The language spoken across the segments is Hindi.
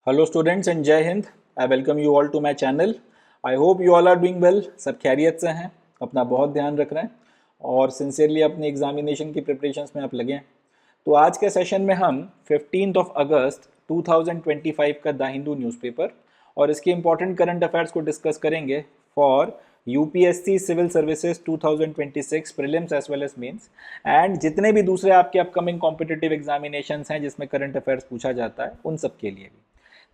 Hello students and Jai Hind. I welcome you all to my channel. I hope you all are doing well. सब खैरियत से हैं, अपना बहुत ध्यान रख रहे हैं और सिंसियरली अपने एग्जामिनेशन की प्रिपरेशंस में आप लगे हैं। तो आज के सेशन में हम 15 अगस्त 2025 का द हिंदू न्यूज़पेपर और इसके इंपॉर्टेंट करंट अफेयर्स को डिस्कस करेंगे for UPSC civil services 2026 prelims as well as mains and जितने भी दूसरे आपके अपकमिंग कॉम्पिटिटिव एग्जामिनेशंस हैं जिसमें करंट अफेयर्स पूछा जाता है उन सब के लिए भी।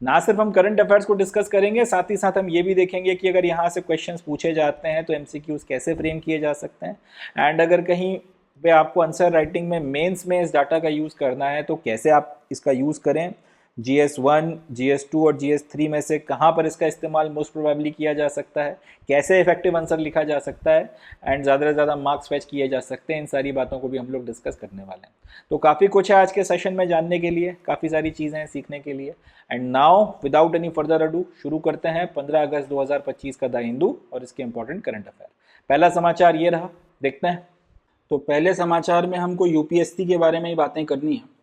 ना सिर्फ हम करंट अफेयर्स को डिस्कस करेंगे, साथ ही साथ हम ये भी देखेंगे कि अगर यहाँ से क्वेश्चंस पूछे जाते हैं तो एमसीक्यूज कैसे फ्रेम किए जा सकते हैं एंड अगर कहीं पे आपको आंसर राइटिंग में मेंस में इस डाटा का यूज़ करना है तो कैसे आप इसका यूज़ करें। GS1, GS2 और GS3 में से कहाँ पर इसका इस्तेमाल मोस्ट प्रोबेबली किया जा सकता है, कैसे इफेक्टिव आंसर लिखा जा सकता है एंड ज़्यादा से ज़्यादा मार्क्स फेच किए जा सकते हैं। इन सारी बातों को भी हम लोग डिस्कस करने वाले हैं। तो काफ़ी कुछ है आज के सेशन में जानने के लिए, काफ़ी सारी चीज़ें हैं सीखने के लिए। And now without any further ado शुरू करते हैं 15 अगस्त 2025 का द हिंदू और इसके इंपॉर्टेंट करंट अफेयर। पहला समाचार ये रहा, देखते हैं। तो पहले समाचार में हमको यूपीएससी के बारे में ही बातें करनी है।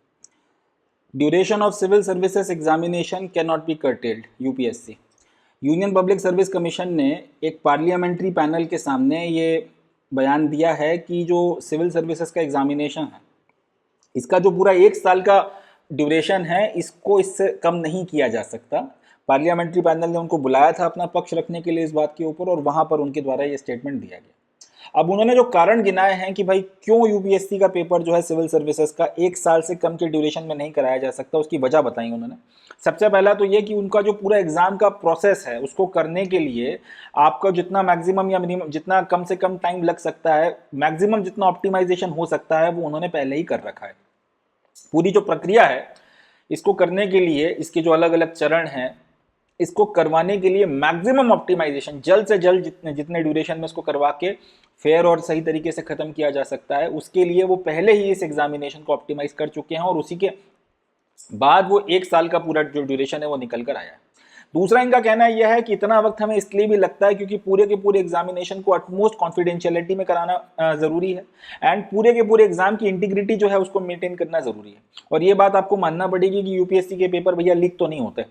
Duration of civil services examination can not be curtailed. UPSC union public service commission ने एक पार्लियामेंट्री पैनल के सामने ये बयान दिया है कि जो सिविल सर्विसेज का एग्जामिनेशन है इसका जो पूरा 1 साल का ड्यूरेशन है इसको इससे कम नहीं किया जा सकता। पार्लियामेंट्री पैनल ने उनको बुलाया था अपना पक्ष रखने के लिए इस बात के ऊपर और वहां पर उनके द्वारा ये स्टेटमेंट दिया गया। अब उन्होंने जो कारण गिनाए हैं कि भाई क्यों यूपीएससी का पेपर जो है सिविल सर्विसेज का 1 साल से कम के ड्यूरेशन में नहीं कराया जा सकता, उसकी वजह बताई उन्होंने। सबसे पहला तो ये कि उनका जो पूरा एग्जाम का प्रोसेस है उसको करने के लिए आपका जितना मैक्सिमम या मिनिमम जितना कम से कम टाइम लग सकता है, मैक्सिमम जितना ऑप्टिमाइजेशन हो सकता है वो उन्होंने पहले ही कर रखा है। पूरी जो प्रक्रिया है इसको करने के लिए, इसके जो अलग अलग चरण हैं इसको करवाने के लिए मैक्सिमम ऑप्टिमाइजेशन जल्द से जल्द जितने जितने ड्यूरेशन में इसको करवा के फेयर और सही तरीके से खत्म किया जा सकता है उसके लिए वो पहले ही इस एग्जामिनेशन को ऑप्टिमाइज कर चुके हैं और उसी के बाद वो 1 साल का पूरा जो ड्यूरेशन है वो निकल कर आया है। दूसरा इनका कहना यह है कि इतना वक्त हमें इसलिए भी लगता है क्योंकि पूरे के पूरे एग्जामिनेशन को अटमोस्ट कॉन्फिडेंशियलिटी में कराना जरूरी है एंड पूरे के पूरे एग्जाम की इंटीग्रिटी जो है उसको मेंटेन करना जरूरी है। और ये बात आपको मानना पड़ेगी कि यूपीएससी के पेपर भैया लीक तो नहीं होते।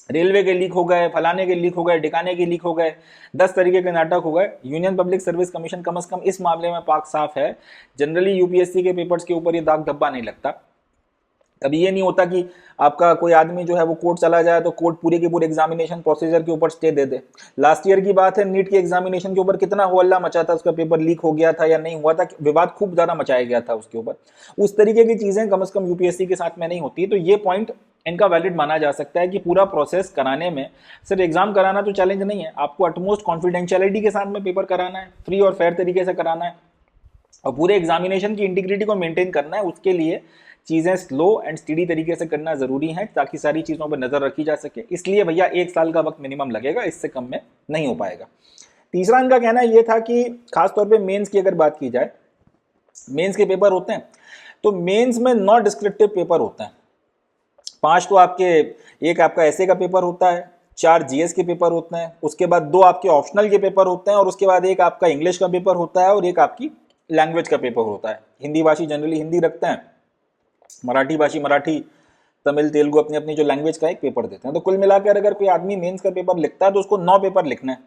रेलवे के लीक हो गए, फलाने के लीक हो गए, ठिकाने के लीक हो गए, 10 तरीके के नाटक हो गए। यूनियन पब्लिक सर्विस कमीशन कम से कम इस मामले में पाक साफ है। जनरली यूपीएससी के पेपर्स के ऊपर ये दाग धब्बा नहीं लगता। कभी ये नहीं होता कि आपका कोई आदमी जो है वो कोर्ट चला जाए तो कोर्ट पूरे के पूरे एग्जामिनेशन प्रोसीजर के ऊपर स्टे दे दे। लास्ट ईयर की बात है, नीट के एग्जामिनेशन के ऊपर कितना हो हल्ला मचा था, उसका पेपर लीक हो गया था या नहीं हुआ था, विवाद खूब ज्यादा मचाया गया था उसके ऊपर। उस तरीके की चीजें कम से कम यूपीएससी के साथ में नहीं होती। तो ये पॉइंट इनका वैलिड माना जा सकता है कि पूरा प्रोसेस कराने में सिर्फ एग्जाम कराना तो चैलेंज नहीं है, आपको अटमोस्ट कॉन्फिडेंशियलिटी के साथ में पेपर कराना है, फ्री और फेयर तरीके से कराना है और पूरे एग्जामिनेशन की इंटीग्रिटी को मेंटेन करना है। उसके लिए चीज़ें स्लो एंड स्टडी तरीके से करना जरूरी है ताकि सारी चीज़ों पर नज़र रखी जा सके। इसलिए भैया 1 साल का वक्त मिनिमम लगेगा, इससे कम में नहीं हो पाएगा। तीसरा इनका कहना यह था कि खासतौर पे मेंस की अगर बात की जाए, मेंस के पेपर होते हैं तो मेंस में 9 डिस्क्रिप्टिव पेपर होते हैं। 5 तो आपके, एक आपका ऐसे का पेपर होता है, 4 जीएस के पेपर होते हैं, उसके बाद 2 आपके ऑप्शनल के पेपर होते हैं और उसके बाद एक आपका इंग्लिश का पेपर होता है और एक आपकी लैंग्वेज का पेपर होता है। हिंदी भाषी जनरली हिंदी रखते हैं, मराठी भाषी मराठी, तमिल तेलुगु अपनी अपनी जो लैंग्वेज का एक पेपर देते हैं। तो कुल मिलाकर अगर कोई आदमी मेंस का पेपर लिखता है तो उसको 9 पेपर लिखना है।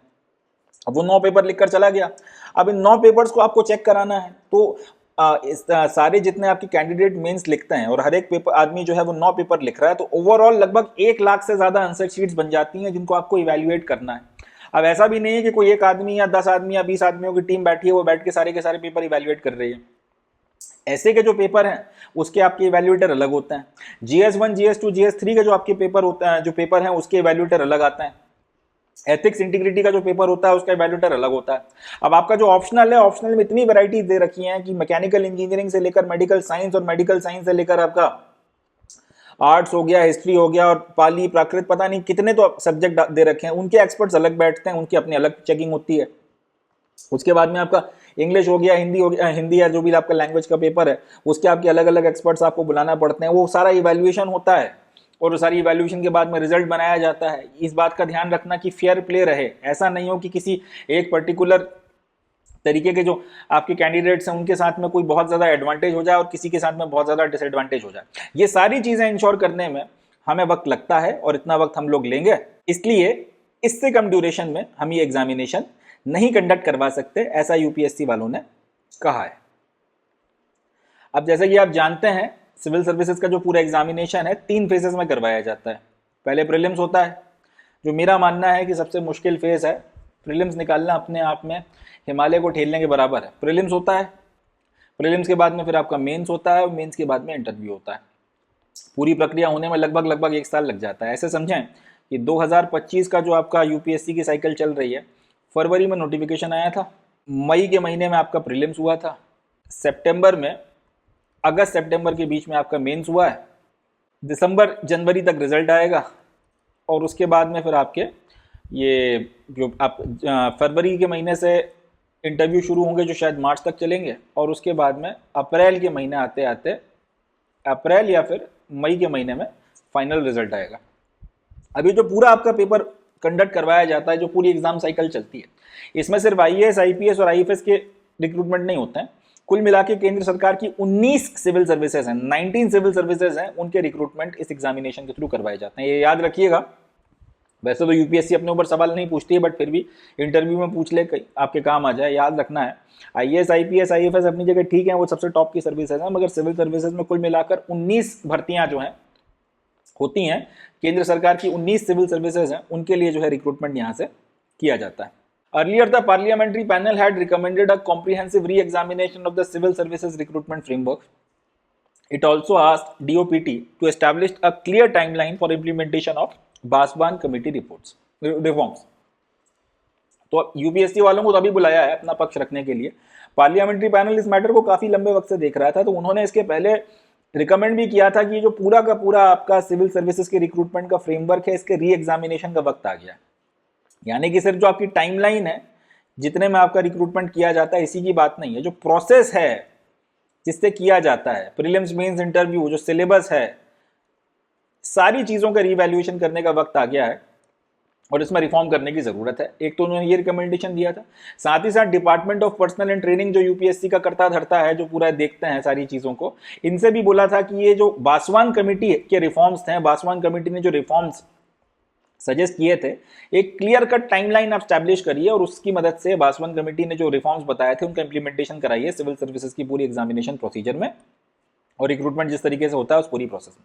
अब वो 9 पेपर लिखकर चला गया, अब इन 9 पेपर्स को आपको चेक कराना है। तो सारे जितने आपके कैंडिडेट मेंस लिखते हैं और हर एक पेपर आदमी जो है वो 9 पेपर लिख रहा है तो ओवरऑल लगभग 1 लाख से ज्यादा आंसर शीट्स बन जाती हैं जिनको आपको इवेल्युएट करना है। अब ऐसा भी नहीं है कि कोई एक आदमी या 10 आदमी या 20 आदमियों की टीम बैठी है वो बैठ के सारे पेपर इवेल्युएट कर रही है। ऐसे के जो पेपर हैं उसके आपके इवैल्यूएटर अलग होते हैं। GS1, GS2, GS3 के जो आपके पेपर होते हैं, जो पेपर हैं उसके इवैल्यूएटर अलग आता है। एथिक्स इंटीग्रिटी का जो पेपर होता है उसका इवैल्यूएटर अलग होता है। अब आपका जो ऑप्शनल है, ऑप्शनल में इतनी वैरायटीज दे रखी हैं कि मैकेनिकल इंजीनियरिंग से लेकर मेडिकल साइंस और मेडिकल साइंस से लेकर आपका आर्ट्स हो गया, हिस्ट्री हो गया और पाली प्राकृत, पता नहीं कितने तो सब्जेक्ट दे रखे हैं। उनके एक्सपर्ट्स अलग बैठते हैं, उनकी अपनी अलग चेकिंग होती है। उसके बाद में आपका इंग्लिश हो गया, हिंदी हो गया, हिंदी या जो भी आपका लैंग्वेज का पेपर है उसके आपके अलग अलग एक्सपर्ट्स आपको बुलाना पड़ते हैं। वो सारा इवैल्यूएशन होता है और सारी इवैल्यूएशन के बाद में रिजल्ट बनाया जाता है। इस बात का ध्यान रखना कि फेयर प्ले रहे, ऐसा नहीं हो कि किसी एक पर्टिकुलर तरीके के जो आपके कैंडिडेट्स हैं उनके साथ में कोई बहुत ज़्यादा एडवांटेज हो जाए और किसी के साथ में बहुत ज़्यादा डिसएडवांटेज हो जाए। ये सारी चीज़ें इंश्योर करने में हमें वक्त लगता है और इतना वक्त हम लोग लेंगे, इसलिए इससे कम ड्यूरेशन में हम ये एग्जामिनेशन नहीं कंडक्ट करवा सकते, ऐसा यूपीएससी वालों ने कहा है। अब जैसे कि आप जानते हैं, सिविल सर्विसेज का जो पूरा एग्जामिनेशन है 3 फेजेस में करवाया जाता है। पहले प्रीलिम्स होता है, जो मेरा मानना है कि सबसे मुश्किल फेज है। प्रीलिम्स निकालना अपने आप में हिमालय को ठेलने के बराबर है। प्रीलिम्स होता है, प्रीलिम्स के बाद में फिर आपका मेंस होता है और मेंस के बाद में इंटरव्यू होता है। पूरी प्रक्रिया होने में लगभग 1 साल लग जाता है। ऐसे समझें कि 2025 का जो आपका यूपीएससी की साइकिल चल रही है, फरवरी में नोटिफिकेशन आया था, मई के महीने में आपका प्रीलिम्स हुआ था, सितंबर में, अगस्त सितंबर के बीच में आपका मेंस हुआ है, दिसंबर जनवरी तक रिजल्ट आएगा और उसके बाद में फिर आपके ये जो आप फरवरी के महीने से इंटरव्यू शुरू होंगे जो शायद मार्च तक चलेंगे, और उसके बाद में अप्रैल के महीने आते आते अप्रैल या फिर मई के महीने में फाइनल रिजल्ट आएगा। अभी जो पूरा आपका पेपर कंडक्ट करवाया जाता है, जो पूरी एग्जाम साइकिल चलती है, इसमें सिर्फ आईएएस, आईपीएस और आईएफएस के रिक्रूटमेंट नहीं होते हैं। कुल मिला के केंद्र सरकार की 19 सिविल सर्विसेज हैं, 19 सिविल सर्विसेज हैं, उनके रिक्रूटमेंट इस एग्जामिनेशन के थ्रू करवाए जाते हैं। ये याद रखिएगा। वैसे तो यूपीएससी अपने ऊपर सवाल नहीं पूछती है, बट फिर भी इंटरव्यू में पूछ ले, आपके काम आ जाए, याद रखना है। आईएएस, आईपीएस, आईएफएस अपनी जगह ठीक है, वो सबसे टॉप की सर्विसेज हैं, मगर सिविल सर्विसेज में कुल मिलाकर 19 भर्तियां जो हैं होती हैं, केंद्र सरकार की 19 सिविल सर्विसेज हैं, उनके लिए जो है रिक्रूटमेंट यहाँ से किया जाता है। Earlier, the parliamentary panel had recommended a comprehensive re-examination of the civil services recruitment framework. It also asked DOPT to establish a clear timeline for implementation of Baswan committee reforms. तो यूपीएससी वालों को तो अभी बुलाया है अपना पक्ष रखने के लिए। पार्लियामेंट्री पैनल इस मैटर को काफी लंबे वक्त से देख रहा था, तो उन्होंने इसके पहले रिकमेंड भी किया था कि जो पूरा का पूरा आपका सिविल सर्विसेज के रिक्रूटमेंट का फ्रेमवर्क है, इसके री एग्जामिनेशन का वक्त आ गया। यानी कि सिर्फ जो आपकी टाइमलाइन है, जितने में आपका रिक्रूटमेंट किया जाता है, इसी की बात नहीं है। जो प्रोसेस है जिससे किया जाता है, प्रीलिम्स, मेंस, इंटरव्यू, जो सिलेबस है, सारी चीज़ों का रीवैल्यूएशन करने का वक्त आ गया है और इसमें रिफॉर्म करने की ज़रूरत है। एक तो उन्होंने ये रिकमेंडेशन दिया था, साथ ही साथ department of personal and training जो यूपीएससी का करता धरता है, जो पूरा देखते हैं सारी चीज़ों को, इनसे भी बोला था कि ये जो बासवान कमेटी के रिफॉर्म्स थे, बासवान कमेटी ने जो रिफॉर्म्स सजेस्ट किए थे, एक क्लियर कट टाइमलाइन आप स्टैब्लिश करिए और उसकी मदद से बासवान कमेटी ने जो रिफॉर्म्स बताए थे उनका इंप्लीमेंटेशन कराइए सिविल सर्विसेज की पूरी एग्जामिनेशन प्रोसीजर में और रिक्रूटमेंट जिस तरीके से होता है उस पूरी प्रोसेस में।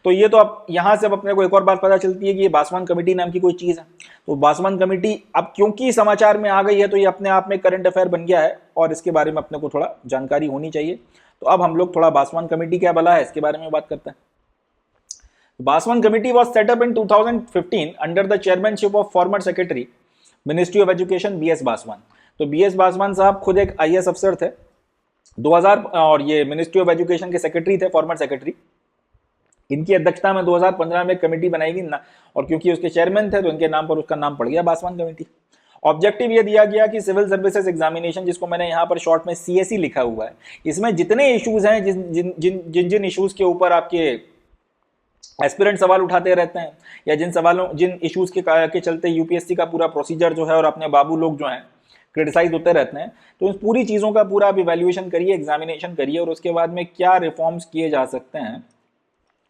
तो ये तो अब यहाँ से अब अपने को एक और बात पता चलती है कि ये बासवान कमेटी नाम की कोई चीज़ है। तो बासवान कमेटी अब क्योंकि समाचार में आ गई है, तो ये अपने आप में करंट अफेयर बन गया है और इसके बारे में अपने को थोड़ा जानकारी होनी चाहिए। तो अब हम लोग थोड़ा बासवान कमेटी क्या भला है इसके बारे में बात करते हैं। Baswan Committee was set up in 2015 under the chairmanship of former Secretary, Ministry of Education B.S. Baswan. तो B.S. बासवान साहब खुद एक IAS अफसर थे 2000 और ये मिनिस्ट्री ऑफ एजुकेशन के सेक्रेटरी थे, फॉर्मर सेक्रेटरी। इनकी अध्यक्षता में 2015 में कमेटी बनाई गई ना, और क्योंकि उसके चेयरमैन थे तो इनके नाम पर उसका नाम पड़ गया बासवान कमेटी। ऑब्जेक्टिव ये दिया गया कि सिविल सर्विसेज एग्जामिनेशन, जिसको मैंने यहाँ पर शॉर्ट में CSE लिखा हुआ है, इसमें जितने इश्यूज हैं, जिन इश्यूज के ऊपर आपके एस्पिरेंट सवाल उठाते रहते हैं, या जिन इश्यूज के चलते यूपीएससी का पूरा प्रोसीजर जो है और अपने बाबू लोग जो हैं क्रिटिसाइज होते रहते हैं, तो इन पूरी चीज़ों का पूरा आप इवैल्यूएशन करिए, एग्जामिनेशन करिए और उसके बाद में क्या रिफॉर्म्स किए जा सकते हैं,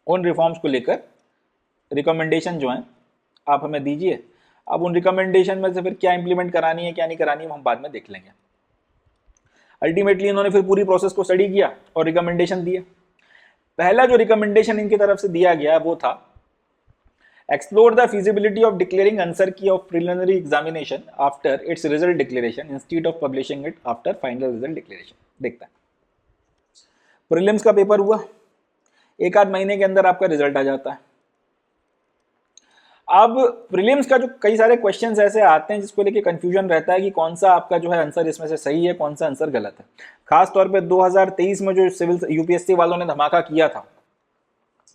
उन रिफॉर्म्स को लेकर रिकमेंडेशन जो हैं आप हमें दीजिए। अब उन रिकमेंडेशन में से फिर क्या इंप्लीमेंट करानी है क्या नहीं करानी है हम बाद में देख लेंगे। अल्टीमेटली इन्होंने फिर पूरी प्रोसेस को स्टडी किया और रिकमेंडेशन दिए। पहला जो रिकमेंडेशन इनकी तरफ से दिया गया वो था, explore the feasibility of declaring answer key of preliminary examination after its result declaration instead of publishing it after final result declaration. देखता है, प्रीलिम्स का पेपर हुआ, 1 आध महीने के अंदर आपका रिजल्ट आ जाता है। अब प्रीलिम्स का जो कई सारे क्वेश्चंस ऐसे आते हैं जिसको लेके कंफ्यूजन रहता है कि कौन सा आपका जो है आंसर इसमें से सही है, कौन सा आंसर गलत है। खास तौर पे 2023 में जो सिविल यूपीएससी वालों ने धमाका किया था,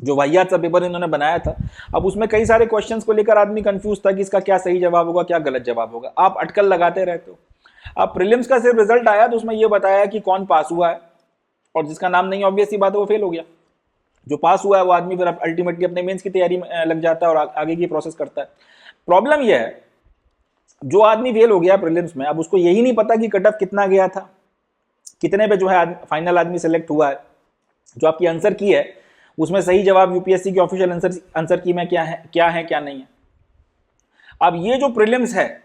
जो वाहियात सा पेपर इन्होंने बनाया था, अब उसमें कई सारे क्वेश्चंस को लेकर आदमी कंफ्यूज था कि इसका क्या सही जवाब होगा, क्या गलत जवाब होगा। आप अटकल लगाते रहते हो। अब प्रीलिम्स का सिर्फ रिजल्ट आया तो उसमें यह बताया कि कौन पास हुआ है, और जिसका नाम नहीं, ऑब्वियस सी बात है, वो फेल हो गया। जो पास हुआ है वो आदमी फिर अल्टीमेटली अपने मेंस की तैयारी में लग जाता है और आगे की प्रोसेस करता है। प्रॉब्लम यह है, जो आदमी फेल हो गया प्रीलिम्स में, अब उसको यही नहीं पता कि कट ऑफ कितना गया था, कितने पे जो है फाइनल आदमी सेलेक्ट हुआ है। जो आपकी आंसर की है उसमें सही जवाब यूपीएससी की ऑफिशियल आंसर की में क्या है क्या नहीं है। अब ये जो प्रीलिम्स है,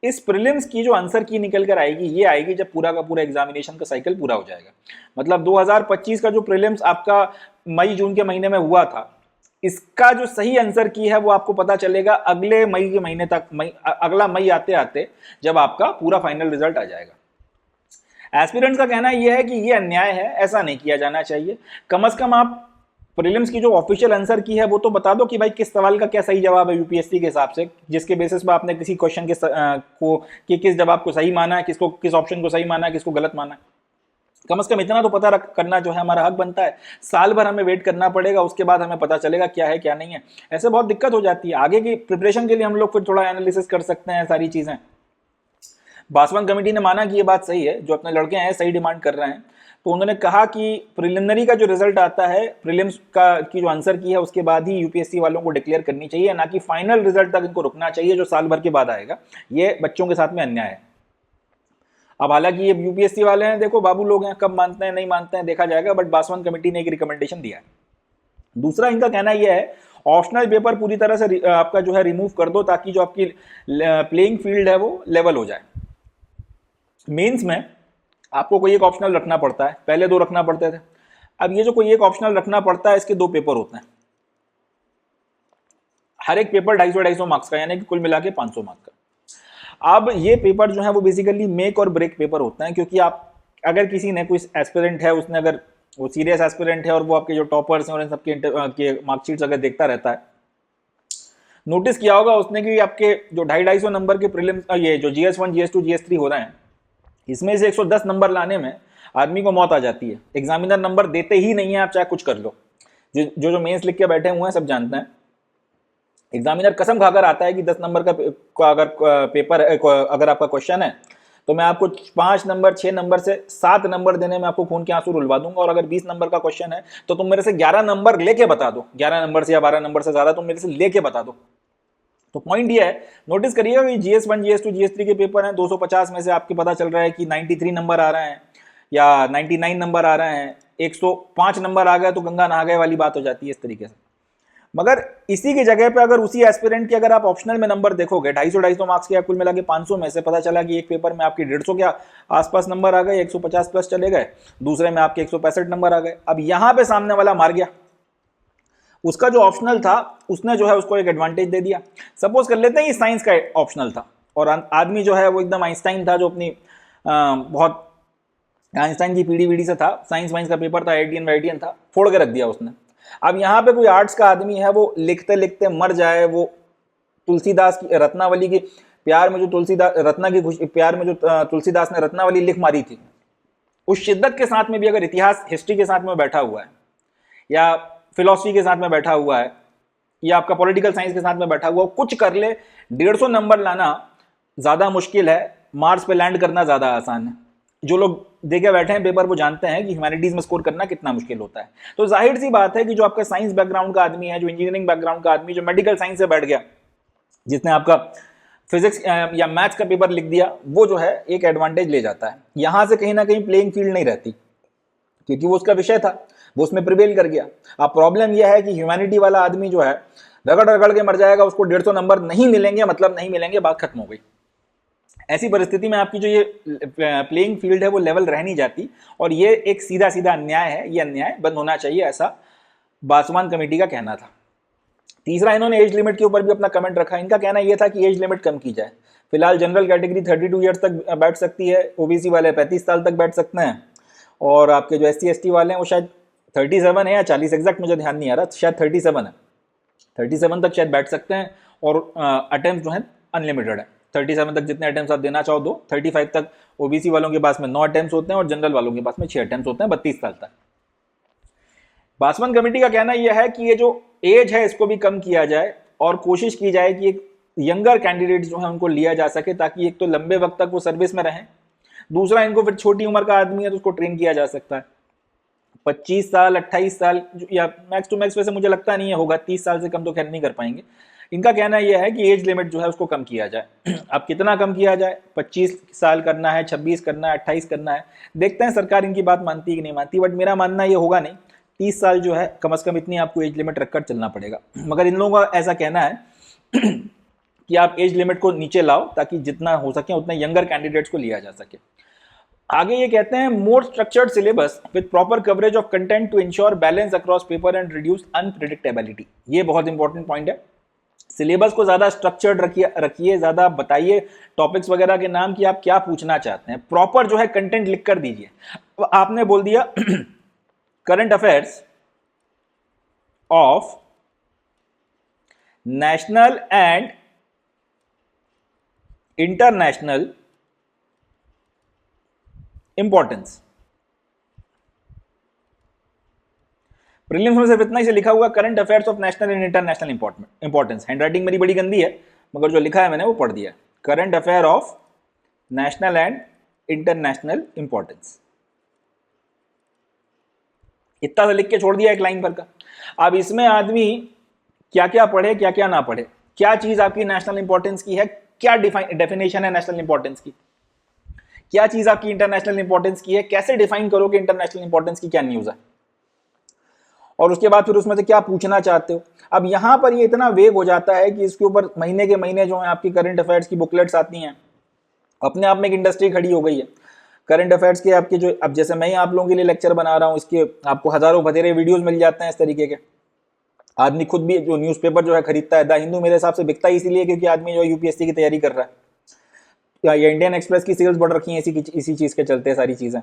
इस प्रीलिम्स की जो आंसर की निकल कर आएगी, ये आएगी जब पूरा का पूरा एग्जामिनेशन का साइकिल पूरा हो जाएगा। मतलब 2025 का जो प्रीलिम्स आपका मई जून के महीने में हुआ था, इसका जो सही आंसर की है वो आपको पता चलेगा अगले मई के महीने तक, अगला मई आते आते जब आपका पूरा फाइनल रिजल्ट आ जाएगा। एस्पिरेंट्स का कहना यह है कि ये अन्याय है, ऐसा नहीं किया जाना चाहिए। कम से कम आप प्रीलिम्स की जो ऑफिशियल आंसर की है वो तो बता दो कि भाई किस सवाल का क्या सही जवाब है यूपीएससी के हिसाब से, जिसके बेसिस पर आपने किसी क्वेश्चन के किस जवाब को सही माना है, किस ऑप्शन को सही माना है, किसको गलत माना है। कम से कम इतना तो पता करना जो है हमारा हक बनता है। साल भर हमें वेट करना पड़ेगा, उसके बाद हमें पता चलेगा क्या है क्या नहीं है। ऐसे बहुत दिक्कत हो जाती है। आगे की प्रिपरेशन के लिए हम लोग फिर थोड़ा एनालिसिस कर सकते हैं सारी चीजें। बासवान कमेटी ने माना कि ये बात सही है, जो अपने लड़के हैं सही डिमांड कर रहे हैं, तो उन्होंने कहा कि प्रिलिमिनरी का जो रिजल्ट आता है, प्रीलिम्स की जो आंसर की है उसके बाद ही यूपीएससी वालों को डिक्लेयर करनी चाहिए, ना कि फाइनल रिजल्ट तक इनको रुकना चाहिए जो साल भर के बाद आएगा। ये बच्चों के साथ में अन्याय है। अब हालांकि ये यूपीएससी वाले हैं, देखो बाबू लोग हैं, कब मानते हैं नहीं मानते हैं देखा जाएगा, बट बासवान कमेटी ने एक रिकमेंडेशन दिया है। दूसरा इनका कहना यह है ऑप्शनल पेपर पूरी तरह से आपका जो है रिमूव कर दो, ताकि जो आपकी प्लेइंग फील्ड है वो लेवल हो जाए। मेंस में आपको कोई एक ऑप्शनल रखना पड़ता है, पहले 2 रखना पड़ते थे। अब ये जो कोई एक ऑप्शनल रखना पड़ता है, इसके 2 पेपर होते हैं, हर एक पेपर 250-250 मार्क्स का, यानी कि कुल मिला के 500 मार्क्स का। अब ये पेपर जो है वो बेसिकली मेक और ब्रेक पेपर होते हैं, क्योंकि आप अगर किसी ने कोई एस्पिरेंट है, उसने अगर वो सीरियस एस्पिरेंट है और वो आपके जो टॉपर्स हैं और इन सबके मार्कशीट्स अगर देखता रहता है, नोटिस किया होगा उसने कि आपके जो 250-250 नंबर के प्रीलिम्स, ये जो GS1 GS2 GS3 हो रहे हैं, इसमें से 110 नंबर लाने में आदमी को मौत आ जाती है। एग्जामिनर नंबर देते ही नहीं है, आप चाहे कुछ कर लो। जो मेंस लिख के बैठे हुए हैं सब जानते हैं, एग्जामिनर कसम खाकर आता है कि 10 नंबर का अगर पेपर अगर आपका क्वेश्चन है तो मैं आपको 5 नंबर 6 नंबर से 7 नंबर देने में आपको खून के आंसू रुलवा दूंगा, और अगर 20 नंबर का क्वेश्चन है तो तुम मेरे से 11 नंबर लेके बता दो, 11 नंबर से या 12 नंबर से ज्यादा तुम मेरे से लेके बता दो। तो पॉइंट ये है, नोटिस करिएगा कि GS1 GS2 GS3 के पेपर हैं, 250 में से आपके पता चल रहा है कि 93 नंबर आ रहे हैं या 99 नंबर आ रहे हैं, 105 नंबर आ गए तो गंगा नहा गए वाली बात हो जाती है इस तरीके से। मगर इसी की जगह पे अगर उसी एस्पिरेंट के अगर आप ऑप्शनल में नंबर देखोगे, 250-250 मार्क्स के कुल मिला के 500 में से पता चला कि एक पेपर में आपके 150 के आसपास नंबर आ गए, 150 प्लस चले गए, दूसरे में आपके 165 नंबर आ गए। अब यहां पे सामने वाला मार गया, उसका जो ऑप्शनल था उसने जो है उसको एक एडवांटेज दे दिया। सपोज कर लेते हैं ये साइंस का ऑप्शनल था और आदमी जो है वो एकदम आइंस्टाइन था, जो अपनी बहुत आइंस्टाइन की पीढ़ी वीढ़ी से था, साइंस वाइंस का पेपर था, एडियन वैडियन था, फोड़ के रख दिया उसने। अब यहाँ पे कोई आर्ट्स का आदमी है, वो लिखते लिखते मर जाए, वो तुलसीदास की रत्नावली की प्यार में जो तुलसीदास ने रत्नावली लिख मारी थी, उस शिद्दत के साथ में भी अगर इतिहास हिस्ट्री के साथ में बैठा हुआ है, या फिलॉसफी के साथ में बैठा हुआ है, या आपका पॉलिटिकल साइंस के साथ में बैठा हुआ, कुछ कर ले, 150 नंबर लाना ज्यादा मुश्किल है, मार्स पे लैंड करना ज्यादा आसान है। जो लोग देखे बैठे हैं पेपर वो जानते हैं कि ह्यूमैनिटीज में स्कोर करना कितना मुश्किल होता है। तो जाहिर सी बात है कि जो आपका साइंस बैकग्राउंड का आदमी है, जो इंजीनियरिंग बैकग्राउंड का आदमी, जो मेडिकल साइंस से बैठ गया, जिसने आपका फिजिक्स या मैथ्स का पेपर लिख दिया, वो जो है एक एडवांटेज ले जाता है। यहां से कहीं ना कहीं प्लेइंग फील्ड नहीं रहती, क्योंकि वो उसका विषय था, वो उसमें प्रिवेल कर गया। अब प्रॉब्लम यह है कि ह्यूमैनिटी वाला आदमी जो है रगड़ रगड़ के मर जाएगा, उसको 150 नंबर नहीं मिलेंगे, मतलब नहीं मिलेंगे, बात खत्म हो गई। ऐसी परिस्थिति में आपकी जो ये प्लेइंग फील्ड है वो लेवल रह नहीं जाती, और ये एक सीधा सीधा अन्याय है, ये अन्याय बंद होना चाहिए, ऐसा बासवान कमेटी का कहना था। तीसरा, इन्होंने एज लिमिट के ऊपर भी अपना कमेंट रखा। इनका कहना यह था कि एज लिमिट कम की जाए। फिलहाल जनरल कैटेगरी 32 ईयर्स तक बैठ सकती है, ओबीसी वाले 35 साल तक बैठ सकते हैं, और आपके जो SC ST वाले हैं वो शायद 37 है या 40, एग्जैक्ट मुझे ध्यान नहीं आ रहा, शायद 37 है, 37 तक शायद बैठ सकते हैं। और अटेम्प्ट जो है अनलिमिटेड है, 37 तक जितने अटेम्प्ट आप देना चाहो दो। 35 तक ओबीसी वालों के पास में 9 अटेम्प्ट होते हैं और जनरल वालों के पास में 6 अटेम्प्ट होते हैं 32 साल तक। बासवान कमेटी का कहना यह है कि ये जो एज है इसको भी कम किया जाए, और कोशिश की जाए कि एक यंगर कैंडिडेट जो है उनको लिया जा सके, ताकि एक तो लंबे वक्त तक वो सर्विस में रहें, दूसरा इनको फिर छोटी उम्र का आदमी है तो उसको ट्रेन किया जा सकता है। 25 साल 28 साल या मैक्स टू मैक्स, वैसे मुझे लगता नहीं है होगा, 30 साल से कम तो खैर नहीं कर पाएंगे। इनका कहना यह है कि एज लिमिट जो है उसको कम किया जाए। अब कितना कम किया जाए, 25 साल करना है, 26 करना है, 28 करना है, देखते हैं सरकार इनकी बात मानती है कि नहीं मानती, बट मेरा मानना ये होगा नहीं, 30 साल जो है कम से कम इतनी आपको एज लिमिट रखकर चलना पड़ेगा। मगर इन लोगों का ऐसा कहना है कि आप एज लिमिट को नीचे लाओ ताकि जितना हो सके उतने यंगर कैंडिडेट्स को लिया जा सके। आगे ये कहते हैं more structured syllabus with proper coverage of content to ensure balance across paper and reduce unpredictability. ये बहुत इंपॉर्टेंट पॉइंट है। सिलेबस को ज्यादा स्ट्रक्चर्ड रखिए, ज्यादा बताइए टॉपिक्स वगैरह के नाम कि आप क्या पूछना चाहते हैं, प्रॉपर जो है कंटेंट लिख कर दीजिए। आपने बोल दिया current affairs of national and international importance. Prelims में सिर्फ इतना ही से लिखा हुआ current affairs of national and international importance. Handwriting मेरी बड़ी गंदी है मगर जो लिखा है मैंने वो पढ़ दिया। Current affair of national and international importance, इतना सा लिख के छोड़ दिया एक लाइन पर का। अब इसमें आदमी क्या क्या पढ़े क्या क्या ना पढ़े, क्या चीज आपकी नेशनल इंपॉर्टेंस की है, क्या डेफिनेशन है नेशनल इंपॉर्टेंस की, क्या चीज आपकी इंटरनेशनल इंपॉर्टेंस की है, कैसे डिफाइन करोगे इंटरनेशनल इंपॉर्टेंस की क्या न्यूज है, और उसके बाद फिर उसमें से क्या पूछना चाहते हो। अब यहां पर ये इतना वेग हो जाता है कि इसके ऊपर महीने के महीने जो है आपकी करंट अफेयर्स की बुकलेट्स आती हैं, अपने आप में एक इंडस्ट्री खड़ी हो गई है करंट अफेयर्स के आपके जो। अब जैसे मैं आप लोगों के लिए लेक्चर बना रहा हूं, इसके आपको हजारों बधेरे वीडियोस मिल जाते हैं इस तरीके के। आदमी खुद भी जो न्यूज़पेपर जो है खरीदता है, द हिंदू मेरे हिसाब से बिकता ही इसीलिए क्योंकि आदमी जो यूपीएससी की तैयारी कर रहा है, या इंडियन एक्सप्रेस की सेल्स बढ़ रखी है इसी चीज के चलते सारी चीजें।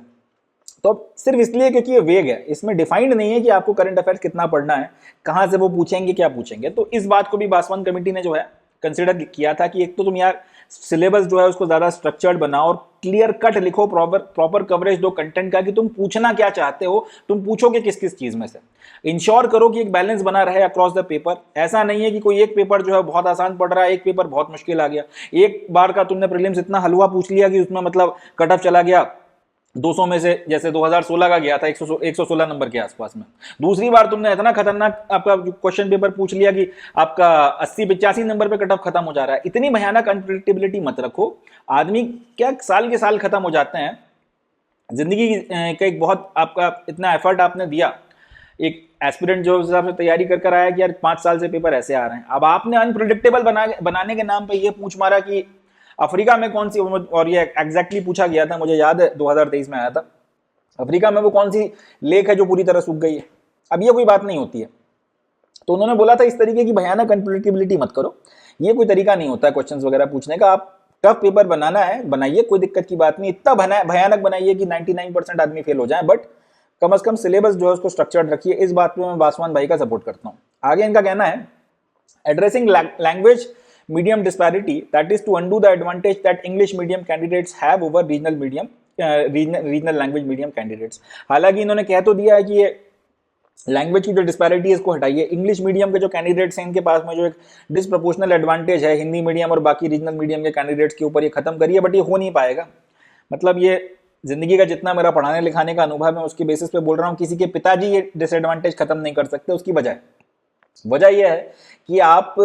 तो सिर्फ इसलिए क्योंकि ये वेग है, इसमें डिफाइंड नहीं है कि आपको करंट अफेयर्स कितना पढ़ना है, कहां से वो पूछेंगे क्या पूछेंगे। तो इस बात को भी बासवान कमेटी ने जो है कंसिडर किया था कि एक तो तुम यार सिलेबस जो है उसको ज्यादा स्ट्रक्चर्ड बनाओ और क्लियर कट लिखो, प्रॉपर कवरेज दो कंटेंट का कि तुम पूछना क्या चाहते हो, तुम पूछोगे किस किस चीज में से। इंश्योर करो कि एक बैलेंस बना रहे अक्रॉस द पेपर। ऐसा नहीं है कि कोई एक पेपर जो है बहुत आसान पढ़ रहा है, एक पेपर बहुत मुश्किल आ गया। एक बार का तुमने प्रीलिम्स इतना हलवा पूछ लिया कि उसमें मतलब कट ऑफ चला गया 200 में से, जैसे 2016 का गया था 116 नंबर के आसपास में। दूसरी बार तुमने इतना खतरनाक आपका क्वेश्चन पेपर पूछ लिया कि आपका 80-85 नंबर पे कट ऑफ खत्म हो जा रहा है। इतनी भयानक अनप्रेडिक्टेबिलिटी मत रखो। आदमी क्या साल के साल खत्म हो जाते हैं, जिंदगी का एक बहुत आपका इतना एफर्ट आपने दिया, एक एस्पिरेंट जो हिसाब से तैयारी कर आया कि यार 5 साल से पेपर ऐसे आ रहे हैं। अब आपने अनप्रेडिक्टेबल बनाने के नाम पे ये पूछ मारा कि अफ्रीका में कौन सी, और ये एग्जैक्टली पूछा गया था, मुझे याद है 2023 में आया था, अफ्रीका में वो कौन सी लेक है जो पूरी तरह सूख गई है। अब ये कोई बात नहीं होती है। तो उन्होंने बोला था इस तरीके की भयानक अनप्रेडिक्टेबिलिटी मत करो, ये कोई तरीका नहीं होता है क्वेश्चंस वगैरह पूछने का। आप टफ पेपर बनाना है बनाइए, कोई दिक्कत की बात नहीं, इतना भयानक बनाइए कि 99% आदमी फेल हो जाए, बट कम से कम सिलेबस जो है उसको स्ट्रक्चर्ड रखिए। इस बात पे मैं बासवान भाई का सपोर्ट करता हूँ। आगे इनका कहना है addressing language medium disparity, that is to undo the advantage that English medium candidates have over regional language medium candidates। हालांकि इन्होंने कह तो दिया है कि ये लैंग्वेज की जो डिस्पैरिटी है इसको हटाइए, इंग्लिश मीडियम के जो कैंडिडेट्स हैं इनके पास में जो एक डिसप्रोपोर्शनल एडवांटेज है हिंदी मीडियम और बाकी रीजनल मीडियम के कैंडिडेट्स के ऊपर, ये खत्म करिए। बट ये हो नहीं पाएगा। मतलब ये जिंदगी का जितना मेरा पढ़ाने लिखाने का अनुभव है उसके बेसिस पे बोल रहा हूँ, किसी के पिताजी ये डिसएडवांटेज खत्म नहीं कर सकते। उसकी वजह यह है कि आप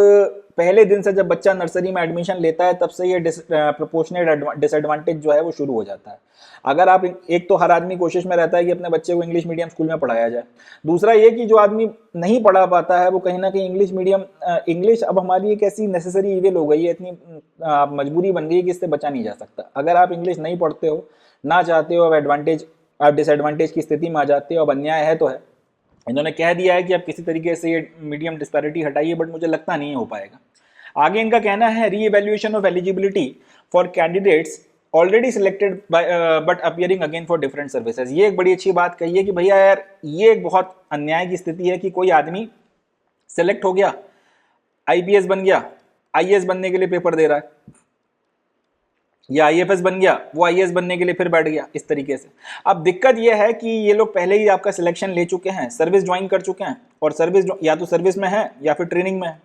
पहले दिन से जब बच्चा नर्सरी में एडमिशन लेता है तब से ये प्रोपोर्शनेट डिसएडवांटेज जो है वो शुरू हो जाता है। अगर आप एक तो हर आदमी कोशिश में रहता है कि अपने बच्चे को इंग्लिश मीडियम स्कूल में पढ़ाया जाए। दूसरा ये कि जो आदमी नहीं पढ़ा पाता है वो कहीं ना कहीं इंग्लिश अब हमारी एक ऐसी नेसेसरी इविल हो गई है, इतनी मजबूरी बन गई है कि इससे बचा नहीं जा सकता। अगर आप इंग्लिश नहीं पढ़ते हो, ना चाहते हो, आप डिसएडवांटेज की स्थिति में आ जाते हो। अब अन्याय है तो है। इन्होंने कह दिया है कि आप किसी तरीके से ये मीडियम डिस्पैरिटी हटाइए, बट मुझे लगता नहीं हो पाएगा। आगे इनका कहना है री evaluation of eligibility for candidates already selected but appearing again for different services. ये एक बड़ी अच्छी बात कही है कि भैया यार ये एक बहुत अन्याय की स्थिति है कि कोई आदमी सेलेक्ट हो गया, आईपीएस बन गया, आईएएस बनने के लिए पेपर दे रहा है, या आईएफएस बन गया, वो आईएएस बनने के लिए फिर बैठ गया, इस तरीके से। अब दिक्कत ये है कि ये लोग पहले ही आपका सिलेक्शन ले चुके हैं, सर्विस ज्वाइन कर चुके हैं, और सर्विस या तो सर्विस में है या फिर ट्रेनिंग में है।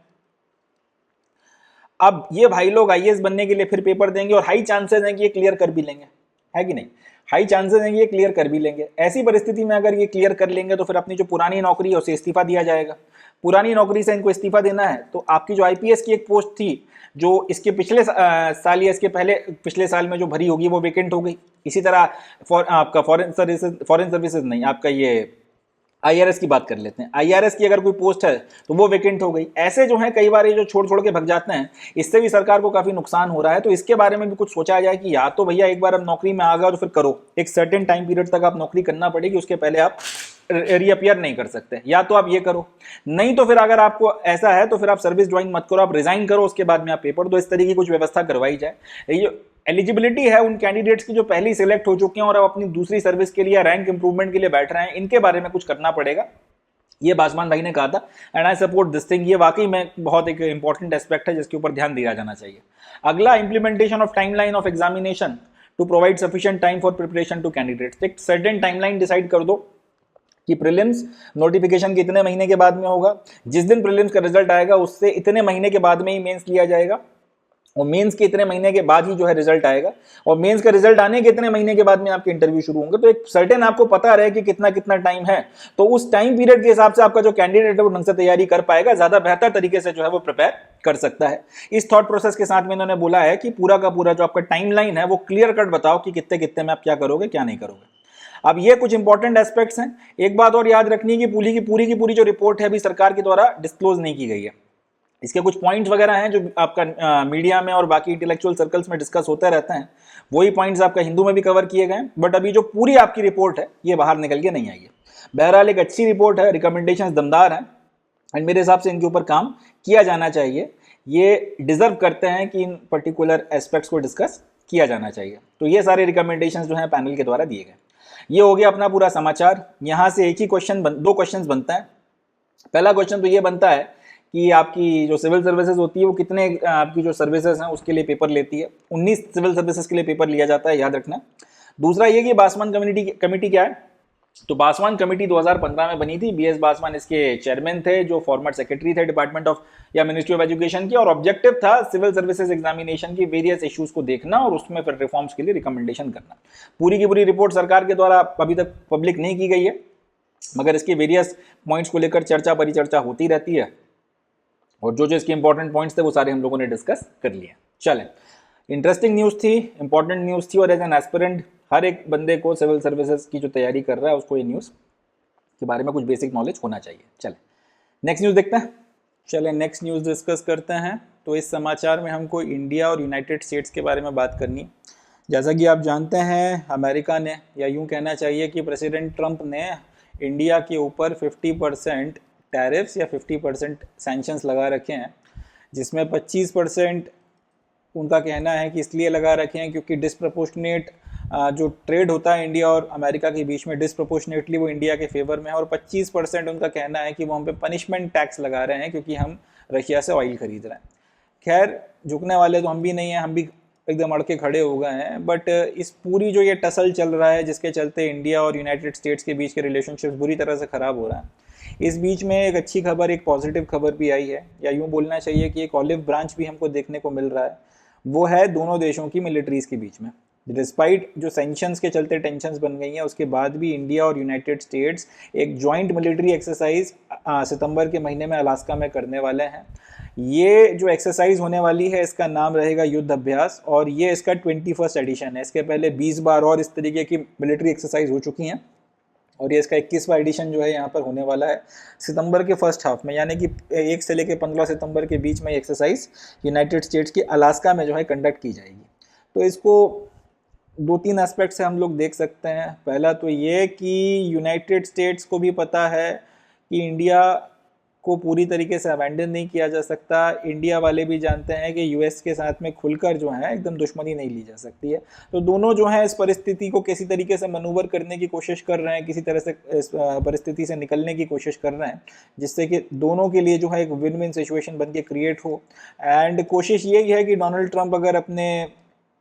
अब ये भाई लोग आईएएस बनने के लिए फिर पेपर देंगे और हाई चांसेस हैं कि ये क्लियर कर भी लेंगे, है कि नहीं? हाई चांसेस हैं कि ये क्लियर कर भी लेंगे। ऐसी परिस्थिति में अगर ये क्लियर कर लेंगे तो फिर अपनी जो पुरानी नौकरी है उसे इस्तीफा दिया जाएगा। पुरानी नौकरी से इनको इस्तीफा देना है तो आपकी जो आईपीएस की एक पोस्ट थी जो इसके पिछले साल या इसके पिछले साल में जो भरी होगी वो वेकेंट हो गई। इसी तरह आपका फॉरेन सर्विसेज नहीं, आपका ये आईआरएस की बात कर लेते हैं। आईआरएस की अगर कोई पोस्ट है तो वो वैकेंट हो गई। ऐसे जो है कई बार ये जो छोड़ छोड़ के भग जाते हैं, इससे भी सरकार को काफी नुकसान हो रहा है। तो इसके बारे में भी कुछ सोचा जाए कि या तो भैया एक बार अब नौकरी में आ गए तो फिर करो, एक सर्टेन टाइम पीरियड तक आप नौकरी करना पड़ेगी, उसके पहले आप रीअपियर नहीं कर सकते, या तो आप ये करो। नहीं तो फिर अगर आपको ऐसा है तो फिर आप सर्विस ज्वाइन मत करो, आप रिजाइन करो, उसके बाद में आप पेपर दो। इस तरीके की कुछ व्यवस्था करवाई जाए। ये एलिजिबिलिटी है उन कैंडिडेट्स की जो पहले ही सिलेक्ट हो चुके हैं और अब अपनी दूसरी सर्विस के लिए रैंक इंप्रूवमेंट के लिए बैठ रहे हैं, इनके बारे में कुछ करना पड़ेगा। ये बासमान भाई ने कहा था and I support this thing. ये वाकई में बहुत एक इंपॉर्टेंट एस्पेक्ट है जिसके ऊपर ध्यान दिया जाना चाहिए। अगला, implementation of timeline of examination to provide sufficient time for preparation to candidates. एक सर्टेन टाइमलाइन डिसाइड कर दो कि प्रीलिम्स नोटिफिकेशन कितने महीने के बाद में होगा, जिस दिन प्रीलिम्स का रिजल्ट आएगा उससे इतने महीने के बाद में ही मेंस लिया जाएगा, और मेंस के इतने महीने के बाद ही जो है रिजल्ट आएगा, और मेंस का रिजल्ट आने के इतने महीने के बाद में आपके इंटरव्यू शुरू होंगे। तो एक सर्टेन आपको पता रहे कि कितना कितना टाइम है, तो उस टाइम पीरियड के हिसाब से आपका जो कैंडिडेट है वो ढंग से तैयारी कर पाएगा, ज्यादा बेहतर तरीके से जो है वो प्रिपेयर कर सकता है। इस थॉट प्रोसेस के साथ में इन्होंने बोला है कि पूरा का पूरा जो आपका टाइमलाइन है वो क्लियर कट बताओ कि कितने कितने में आप क्या करोगे क्या नहीं करोगे। अब ये कुछ इंपॉर्टेंट एस्पेक्ट्स हैं। एक बात और याद रखनी है कि पूरी जो रिपोर्ट है अभी सरकार के द्वारा डिस्क्लोज नहीं की गई है। इसके कुछ पॉइंट्स वगैरह हैं जो आपका मीडिया में और बाकी इंटेलेक्चुअल सर्कल्स में डिस्कस होते रहते हैं, वही पॉइंट्स आपका हिंदू में भी कवर किए गए हैं, बट अभी जो पूरी आपकी रिपोर्ट है ये बाहर निकल के नहीं आई है। बहरहाल एक अच्छी रिपोर्ट है, रिकमेंडेशंस दमदार हैं, एंड मेरे हिसाब से इनके ऊपर काम किया जाना चाहिए। ये डिजर्व करते हैं कि इन पर्टिकुलर एस्पेक्ट्स को डिस्कस किया जाना चाहिए। तो ये सारे रिकमेंडेशंस जो हैं पैनल के द्वारा दिए गए। ये हो गया अपना पूरा समाचार। यहाँ से एक ही दो क्वेश्चन बनता है। पहला क्वेश्चन तो ये बनता है कि आपकी जो सिविल सर्विसेज होती है वो कितने आपकी जो सर्विसेज हैं उसके लिए पेपर लेती है। 19 सिविल सर्विसेज के लिए पेपर लिया जाता है, याद रखना। दूसरा ये कि बासवान कमेटी क्या है, तो बासवान कमेटी 2015 में बनी थी। बीएस बासवान इसके चेयरमैन थे, जो फॉर्मर सेक्रेटरी थे डिपार्टमेंट ऑफ या मिनिस्ट्री ऑफ एजुकेशन की, और ऑब्जेक्टिव था सिविल सर्विसेज एग्जामिनेशन की वेरियस इश्यूज को देखना और उसमें फिर रिफॉर्म्स के लिए रिकमेंडेशन करना। पूरी की पूरी रिपोर्ट सरकार के द्वारा अभी तक पब्लिक नहीं की गई है, मगर इसके वेरियस पॉइंट्स को लेकर चर्चा परिचर्चा होती रहती है, और जो जो इसके इंपॉर्टेंट पॉइंट्स थे वो सारे हम लोगों ने डिस्कस कर लिए। चलें, इंटरेस्टिंग न्यूज़ थी, इंपॉर्टेंट न्यूज़ थी, और एज एन एस्पिरेंट हर एक बंदे को सिविल सर्विसेज की जो तैयारी कर रहा है उसको ये न्यूज़ के बारे में कुछ बेसिक नॉलेज होना चाहिए। चलें नेक्स्ट न्यूज़ देखते हैं। चलें नेक्स्ट न्यूज़ डिस्कस करते हैं। तो इस समाचार में हमको इंडिया और यूनाइटेड स्टेट्स के बारे में बात करनी है। जैसा कि आप जानते हैं, अमेरिका ने, या यूँ कहना चाहिए कि प्रेसिडेंट ट्रंप ने इंडिया के ऊपर 50% टैरिफ्स या 50% सैंक्शंस लगा रखे हैं, जिसमें 25% उनका कहना है कि इसलिए लगा रखे हैं क्योंकि डिस्प्रपोर्शनेट जो ट्रेड होता है इंडिया और अमेरिका के बीच में, डिस्प्रपोर्शनेटली वो इंडिया के फेवर में है, और 25% उनका कहना है कि वो हम पे पनिशमेंट टैक्स लगा रहे हैं क्योंकि हम रशिया से ऑयल खरीद रहे हैं। खैर, झुकने वाले तो हम भी नहीं हैं, हम भी एकदम अड़ के खड़े हो गए हैं। बट इस पूरी जो ये टसल चल रहा है जिसके चलते इंडिया और यूनाइटेड स्टेट्स के बीच के रिलेशनशिप्स बुरी तरह से ख़राब हो रहा है, इस बीच में एक अच्छी खबर, एक पॉजिटिव खबर भी आई है, या यूँ बोलना चाहिए कि एक ऑलिव ब्रांच भी हमको देखने को मिल रहा है। वो है दोनों देशों की मिलिट्रीज़ के बीच में। डिस्पाइट जो सैंक्शंस के चलते टेंशंस बन गई हैं, उसके बाद भी इंडिया और यूनाइटेड स्टेट्स एक जॉइंट मिलिट्री एक्सरसाइज सितंबर के महीने में अलास्का में करने वाले हैं। ये जो एक्सरसाइज होने वाली है इसका नाम रहेगा युद्ध अभ्यास, और ये इसका 21st एडिशन है। इसके पहले 20 बार और इस तरीके की मिलिट्री एक्सरसाइज हो चुकी हैं, और ये इसका 21वां एडिशन जो है यहाँ पर होने वाला है सितंबर के फर्स्ट हाफ में, यानी कि 1 से लेकर 15 सितंबर के बीच में एक्सरसाइज यूनाइटेड स्टेट्स की अलास्का में जो है कंडक्ट की जाएगी। तो इसको 2-3 एस्पेक्ट से हम लोग देख सकते हैं। पहला तो ये कि यूनाइटेड स्टेट्स को भी पता है कि इंडिया को पूरी तरीके से अबैंडन नहीं किया जा सकता। इंडिया वाले भी जानते हैं कि यूएस के साथ में खुलकर जो है एकदम दुश्मनी नहीं ली जा सकती है। तो दोनों जो है इस परिस्थिति को किसी तरीके से मनूवर करने की कोशिश कर रहे हैं, किसी तरह से इस परिस्थिति से निकलने की कोशिश कर रहे हैं, जिससे कि दोनों के लिए जो है एक विन विन सिचुएशन बन के क्रिएट हो। एंड कोशिश यही है कि डोनाल्ड ट्रंप अगर अपने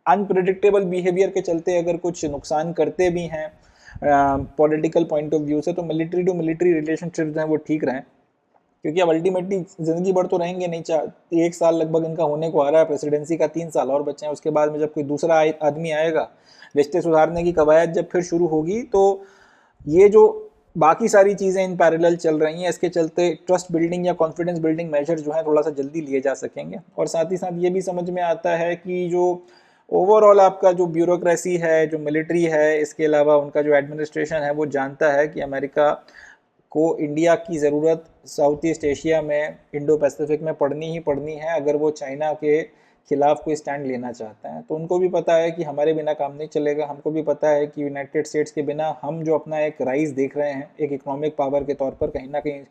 अनप्रेडिक्टेबल बिहेवियर के चलते अगर कुछ नुकसान करते भी हैं पॉलिटिकल पॉइंट ऑफ व्यू से, तो मिलिट्री टू मिलिट्री रिलेशनशिप्स हैं वो ठीक रहें, क्योंकि अब अल्टीमेटली ज़िंदगी भर तो रहेंगे नहीं। 1 साल लगभग इनका होने को आ रहा है, प्रेसिडेंसी का 3 साल और बचे हैं। उसके बाद में जब कोई दूसरा आदमी आएगा, रिश्ते सुधारने की कवायद जब फिर शुरू होगी, तो ये जो बाकी सारी चीज़ें इन पैरेलल चल रही हैं, इसके चलते ट्रस्ट बिल्डिंग या कॉन्फिडेंस बिल्डिंग मेजर जो है थोड़ा सा जल्दी लिए जा सकेंगे। और साथ ही साथ ये भी समझ में आता है कि जो ओवरऑल आपका जो ब्यूरोक्रेसी है, जो मिलिट्री है, इसके अलावा उनका जो एडमिनिस्ट्रेशन है, वो जानता है कि अमेरिका को इंडिया की ज़रूरत साउथ ईस्ट एशिया में, इंडो पैसिफिक में पड़नी ही पड़नी है अगर वो चाइना के खिलाफ कोई स्टैंड लेना चाहते हैं। तो उनको भी पता है कि हमारे बिना काम नहीं चलेगा, हमको भी पता है कि यूनाइटेड स्टेट्स के बिना हम जो अपना एक राइज देख रहे हैं एक इकोनॉमिक पावर के तौर पर, कहीं ना कहीं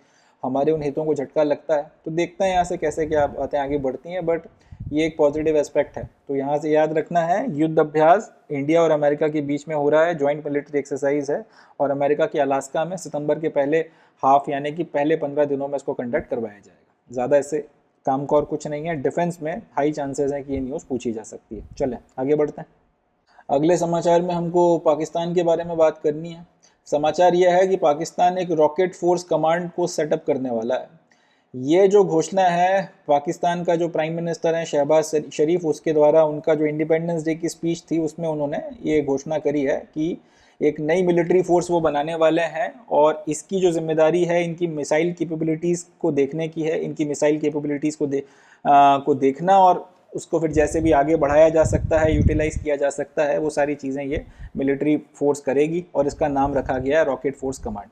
हमारे उन हितों को झटका लगता है। तो देखते हैं यहाँ से कैसे क्या बातें आगे बढ़ती हैं, बट ये एक पॉजिटिव एस्पेक्ट है। तो यहाँ से याद रखना है, युद्ध अभ्यास इंडिया और अमेरिका के बीच में हो रहा है, जॉइंट मिलिट्री एक्सरसाइज है, और अमेरिका के अलास्का में सितंबर के पहले हाफ यानी कि पहले 15 दिनों में इसको कंडक्ट करवाया जाएगा। ज़्यादा इससे काम का और कुछ नहीं है। डिफेंस में हाई चांसेस हैं कि ये न्यूज़ पूछी जा सकती है। चलें आगे बढ़ते हैं। अगले समाचार में हमको पाकिस्तान के बारे में बात करनी है। समाचार यह है कि पाकिस्तान एक रॉकेट फोर्स कमांड को सेटअप करने वाला है। ये जो घोषणा है पाकिस्तान का जो प्राइम मिनिस्टर हैं शहबाज शरीफ, उसके द्वारा उनका जो इंडिपेंडेंस डे की स्पीच थी उसमें उन्होंने ये घोषणा करी है कि एक नई मिलिट्री फोर्स वो बनाने वाले हैं, और इसकी जो जिम्मेदारी है इनकी मिसाइल कैपेबिलिटीज़ को देखने की है, इनकी मिसाइल कैपेबिलिटीज़ को देखना, और उसको फिर जैसे भी आगे बढ़ाया जा सकता है, यूटिलाइज किया जा सकता है, वो सारी चीज़ें ये मिलिट्री फोर्स करेगी, और इसका नाम रखा गया है रॉकेट फोर्स कमांड।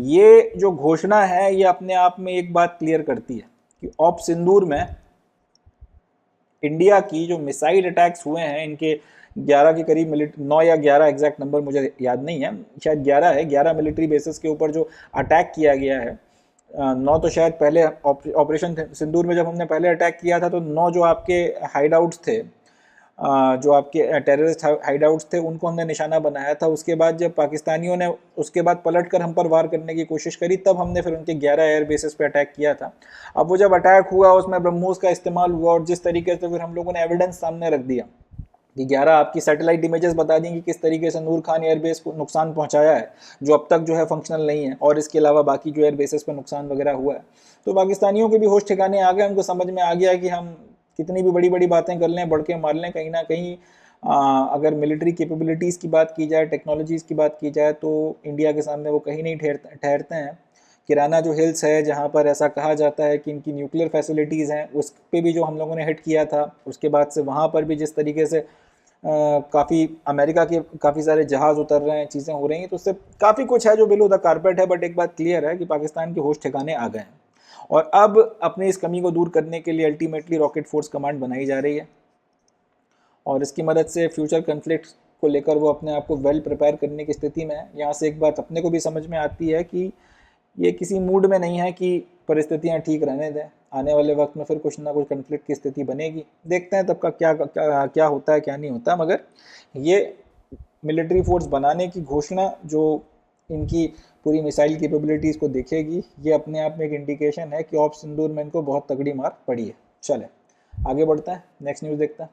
ये जो घोषणा है ये अपने आप में एक बात क्लियर करती है कि ऑप सिंदूर में इंडिया की जो मिसाइल अटैक्स हुए हैं, इनके 11 के करीब 9 या 11 एग्जैक्ट नंबर मुझे याद नहीं है, शायद 11 है, 11 मिलिट्री बेसिस के ऊपर जो अटैक किया गया है। 9 तो शायद पहले ऑपरेशन सिंदूर में जब हमने पहले अटैक किया था तो 9 जो आपके हाइड आउट्स थे, जो आपके टेररिस्ट हाइड आउट्स थे, उनको हमने निशाना बनाया था। उसके बाद जब पाकिस्तानियों ने उसके बाद पलट कर हम पर वार करने की कोशिश करी, तब हमने फिर उनके 11 एयर बेसिस पे अटैक किया था। अब वो जब अटैक हुआ उसमें ब्रह्मोस का इस्तेमाल हुआ, और जिस तरीके से फिर हम लोगों ने एविडेंस सामने रख दिया कि 11 आपकी सैटेलाइट इमेजेस बता दी कि किस तरीके से नूर खान एयरबेस को नुकसान पहुंचाया है, जो अब तक जो है फंक्शनल नहीं है, और इसके अलावा बाकी जो एयरबेसेस पर नुकसान वगैरह हुआ है। तो पाकिस्तानियों के भी होश ठिकाने आ गए, उनको समझ में आ गया कि हम कितनी भी बड़ी बड़ी बातें कर लें, बढ़ के मार लें, कहीं ना कहीं अगर मिलिट्री कैपेबिलिटीज़ की बात की जाए, टेक्नोलॉजीज़ की बात की जाए, तो इंडिया के सामने वो कहीं नहीं ठहरते हैं। किराना जो हिल्स है, जहाँ पर ऐसा कहा जाता है कि इनकी न्यूक्लियर फैसिलिटीज़ हैं, उस पर भी जो हम लोगों ने हिट किया था, उसके बाद से वहाँ पर भी जिस तरीके से काफ़ी अमेरिका के काफ़ी सारे जहाज़ उतर रहे हैं, चीज़ें हो रही हैं, तो उससे काफ़ी कुछ है जो बिलो द कारपेट है। बट एक बात क्लियर है कि पाकिस्तान के होश ठिकाने आ गए हैं, और अब अपने इस कमी को दूर करने के लिए अल्टीमेटली रॉकेट फोर्स कमांड बनाई जा रही है, और इसकी मदद से फ्यूचर कन्फ्लिक्ट को लेकर वो अपने आप को वेल प्रिपेयर करने की स्थिति में है। यहाँ से एक बात अपने को भी समझ में आती है कि ये किसी मूड में नहीं है कि परिस्थितियाँ ठीक रहने दें, आने वाले वक्त में फिर कुछ ना कुछ कन्फ्लिक्ट की स्थिति बनेगी। देखते हैं तब का क्या होता है क्या नहीं होता, मगर ये मिलिट्री फोर्स बनाने की घोषणा जो इनकी पूरी मिसाइल कैपेबिलिटीज़ को देखेगी, ये अपने आप में एक इंडिकेशन है कि ऑप सिंदूर में इनको बहुत तगड़ी मार पड़ी है। चले आगे बढ़ते हैं, नेक्स्ट न्यूज़ देखते हैं।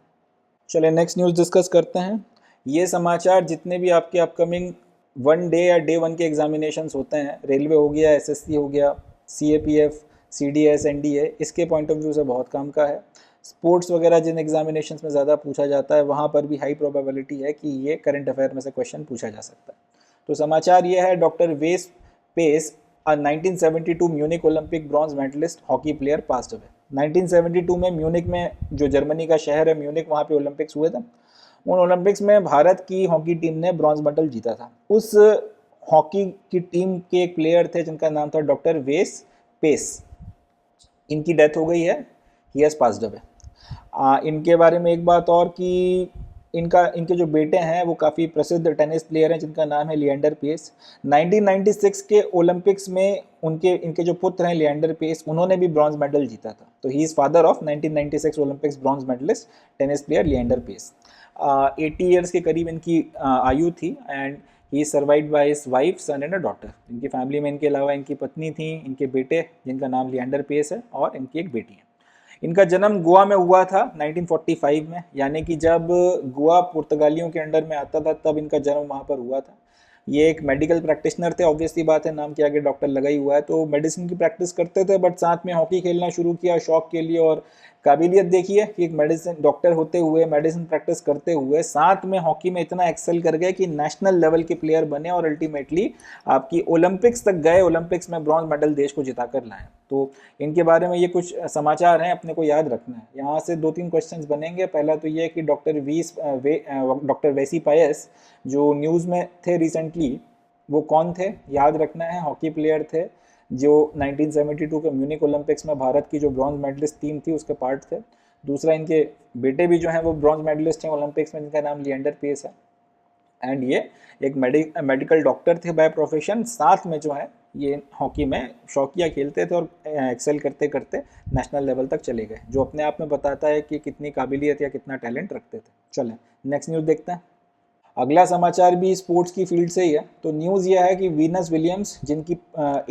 चले नेक्स्ट न्यूज़ डिस्कस करते हैं। ये समाचार जितने भी आपके अपकमिंग 1 डे या डे 1 के एग्जामिनेशंस होते हैं, रेलवे हो गया, एसएससी हो गया, सीएपीएफ, सीडीएस, एनडीए, इसके पॉइंट ऑफ व्यू से बहुत काम का है। स्पोर्ट्स वगैरह जिन एग्जामिनेशंस में ज़्यादा पूछा जाता है, वहाँ पर भी हाई प्रोबेबिलिटी है कि ये करंट अफेयर में से क्वेश्चन पूछा जा सकता है। तो समाचार ये है, doctor Vece Paes, a 1972 Munich Olympic bronze medallist hockey player passed away. 1972 में म्यूनिक में, जो जर्मनी का शहर है म्यूनिक, वहाँ पे ओलंपिक्स हुए थे। उन ओलंपिक्स में भारत की हॉकी टीम ने ब्रॉन्ज मेडल जीता था। उस हॉकी की टीम के एक प्लेयर थे जिनका नाम था डॉक्टर वेस पेस। इनकी डेथ हो गई है, ही हैज़ पास्ड अवे। इनके बारे में एक बात और कि इनके जो बेटे हैं वो काफ़ी प्रसिद्ध टेनिस प्लेयर हैं जिनका नाम है लिएंडर पेस। 1996 के ओलंपिक्स में इनके जो पुत्र हैं लिएंडर पेस, उन्होंने भी ब्रॉन्ज मेडल जीता था। तो he is father of 1996 Olympics bronze medallist tennis player Leander Paes. 80 years के करीब इनकी आयु थी, and he survived by his wife, son and a daughter. इनकी फैमिली में इनके अलावा इनकी पत्नी थी, इनके बेटे जिनका नाम लिएंडर पेस है, और इनकी एक बेटी है। इनका जन्म गोवा में हुआ था 1945 में, यानी कि जब गोवा पुर्तगालियों के अंडर में आता था तब इनका जन्म वहाँ पर हुआ था। ये एक मेडिकल प्रैक्टिशनर थे, ऑब्वियसली बात है, नाम के आगे डॉक्टर लगा ही हुआ है, तो मेडिसिन की प्रैक्टिस करते थे, बट साथ में हॉकी खेलना शुरू किया शौक के लिए। और काबिलियत देखिए कि एक मेडिसिन डॉक्टर होते हुए, मेडिसिन प्रैक्टिस करते हुए, साथ में हॉकी में इतना एक्सेल कर गए कि नेशनल लेवल के प्लेयर बने, और अल्टीमेटली आपकी ओलंपिक्स तक गए, ओलंपिक्स में ब्रॉन्ज मेडल देश को जिता कर लाए। तो इनके बारे में ये कुछ समाचार हैं, अपने को याद रखना है। यहाँ से 2-3 क्वेश्चंस बनेंगे। पहला तो ये कि डॉक्टर वेसी पायस जो न्यूज़ में थे रिसेंटली, वो कौन थे, याद रखना है, हॉकी प्लेयर थे। जो 1972 के म्यूनिक ओलंपिक्स में भारत की जो ब्रॉन्ज मेडलिस्ट टीम थी उसके पार्ट थे। दूसरा, इनके बेटे भी जो हैं वो ब्रॉन्ज मेडलिस्ट हैं ओलंपिक्स में, जिनका नाम लिएंडर पेस है। एंड ये एक मेडिकल डॉक्टर थे बाय प्रोफेशन, साथ में जो है ये हॉकी में शौकिया खेलते थे और एक्सेल करते करते नेशनल लेवल तक चले गए, जो अपने आप में बताता है कि कितनी काबिलियत या कितना टैलेंट रखते थे। चलें नेक्स्ट न्यूज़ देखते हैं। अगला समाचार भी स्पोर्ट्स की फील्ड से ही है। तो न्यूज़ यह है कि वीनस विलियम्स, जिनकी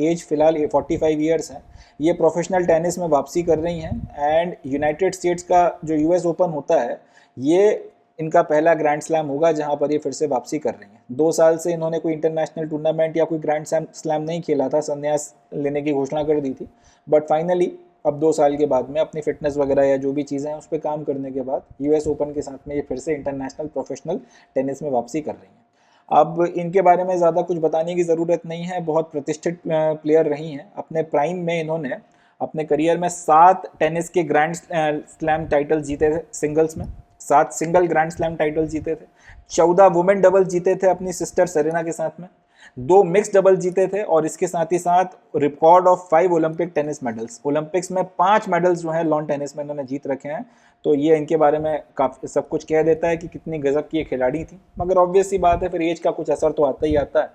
एज फिलहाल 45 ईयर्स है, ये प्रोफेशनल टेनिस में वापसी कर रही हैं। एंड यूनाइटेड स्टेट्स का जो यूएस ओपन होता है, ये इनका पहला ग्रैंड स्लैम होगा जहां पर ये फिर से वापसी कर रही हैं। 2 साल से इन्होंने कोई इंटरनेशनल टूर्नामेंट या कोई ग्रैंड स्लैम नहीं खेला था, संन्यास लेने की घोषणा कर दी थी। बट फाइनली अब 2 साल के बाद में अपनी फिटनेस वगैरह या जो भी चीज़ें हैं उस पर काम करने के बाद यूएस ओपन के साथ में ये फिर से इंटरनेशनल प्रोफेशनल टेनिस में वापसी कर रही हैं। अब इनके बारे में ज़्यादा कुछ बताने की ज़रूरत नहीं है, बहुत प्रतिष्ठित प्लेयर रही हैं। अपने प्राइम में इन्होंने अपने करियर में 7 टेनिस के ग्रैंड स्लैम टाइटल जीते थे सिंगल्स में, 7 सिंगल ग्रैंड स्लैम टाइटल जीते थे, 14 वुमेन डबल जीते थे अपनी सिस्टर सेरेना के साथ में, 2 मिक्स डबल जीते थे, और इसके साथ ही साथ record of 5 Olympic tennis medals, Olympics में 5 मेडल्स जो हैं लॉन टेनिस में इन्होंने जीत रखे हैं। तो ये इनके बारे में काफ़ी सब कुछ कह देता है कि कितनी गजब की ये खिलाड़ी थी। मगर ऑब्वियस सी बात है, फिर एज का कुछ असर तो आता ही आता है।